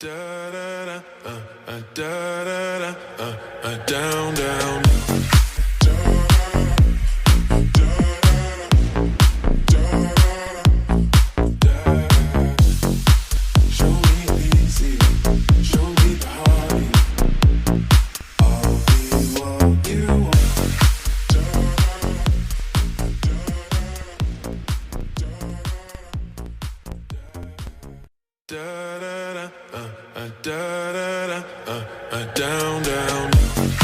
Da da da, da da da, down, down. Show me easy, show me the heartache. I'll be what you want. Da da da, down, down.